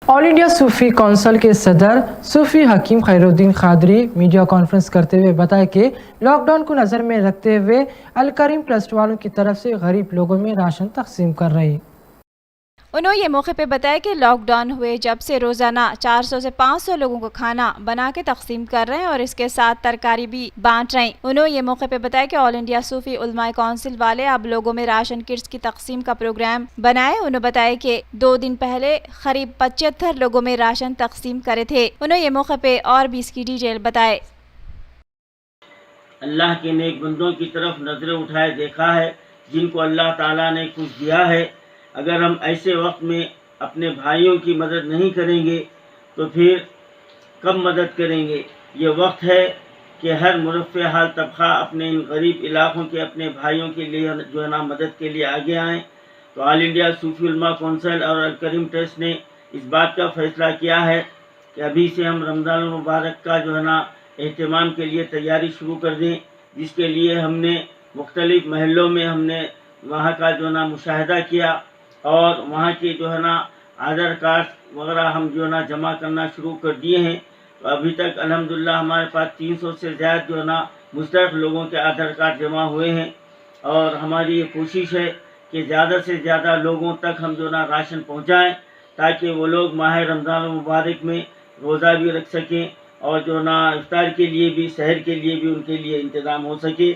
آل India صوفی council کے صدر صوفی حکیم خیرالدین قادری میڈیا کانفرنس کرتے ہوئے بتایا کہ لاک ڈاؤن کو نظر میں رکھتے ہوئے الکریم ٹرسٹ والوں کی طرف سے غریب لوگوں میں راشن تقسیم کر رہے ہیں۔ انہوں نے یہ موقع پہ بتایا کہ لاک ڈاؤن ہوئے جب سے روزانہ 400 سے 500 لوگوں کو کھانا بنا کے تقسیم کر رہے ہیں اور اس کے ساتھ ترکاری بھی بانٹ رہے ہیں۔ انہوں نے یہ موقع پہ بتایا کہ آل انڈیا صوفی علماء کونسل والے اب لوگوں میں راشن کٹس کی تقسیم کا پروگرام بنائے۔ انہوں نے بتایا کہ 2 دن پہلے قریب 75 لوگوں میں راشن تقسیم کرے تھے۔ انہوں نے یہ موقع پہ اور بھی اس کی ڈیٹیل بتائے۔ اللہ کے نیک بندوں کی طرف نظریں اٹھائے دیکھا ہے جن کو اللہ تعالیٰ نے کچھ دیا ہے۔ اگر ہم ایسے وقت میں اپنے بھائیوں کی مدد نہیں کریں گے تو پھر کب مدد کریں گے؟ یہ وقت ہے کہ ہر مرفع حال طبقہ اپنے ان غریب علاقوں کے اپنے بھائیوں کے لیے جو ہے نا مدد کے لیے آگے آئیں۔ تو آل انڈیا صوفی علماء کونسل اور الکریم ٹرسٹ نے اس بات کا فیصلہ کیا ہے کہ ابھی سے ہم رمضان المبارک کا جو ہے نا اہتمام کے لیے تیاری شروع کر دیں، جس کے لیے ہم نے مختلف محلوں میں ہم نے وہاں کا جو ہے نا مشاہدہ کیا اور وہاں کے جو ہے نا آدھار کارڈ وغیرہ ہم جو ہے نا جمع کرنا شروع کر دیے ہیں۔ تو ابھی تک الحمدللہ ہمارے پاس 300 سے زیادہ جو ہے نا مستحق لوگوں کے آدھار کارڈ جمع ہوئے ہیں اور ہماری یہ کوشش ہے کہ زیادہ سے زیادہ لوگوں تک ہم جو ہے نا راشن پہنچائیں تاکہ وہ لوگ ماہ رمضان المبارک میں روزہ بھی رکھ سکیں اور جو ہے نا افطار کے لیے بھی، سحر کے لیے بھی ان کے لیے انتظام ہو سکے۔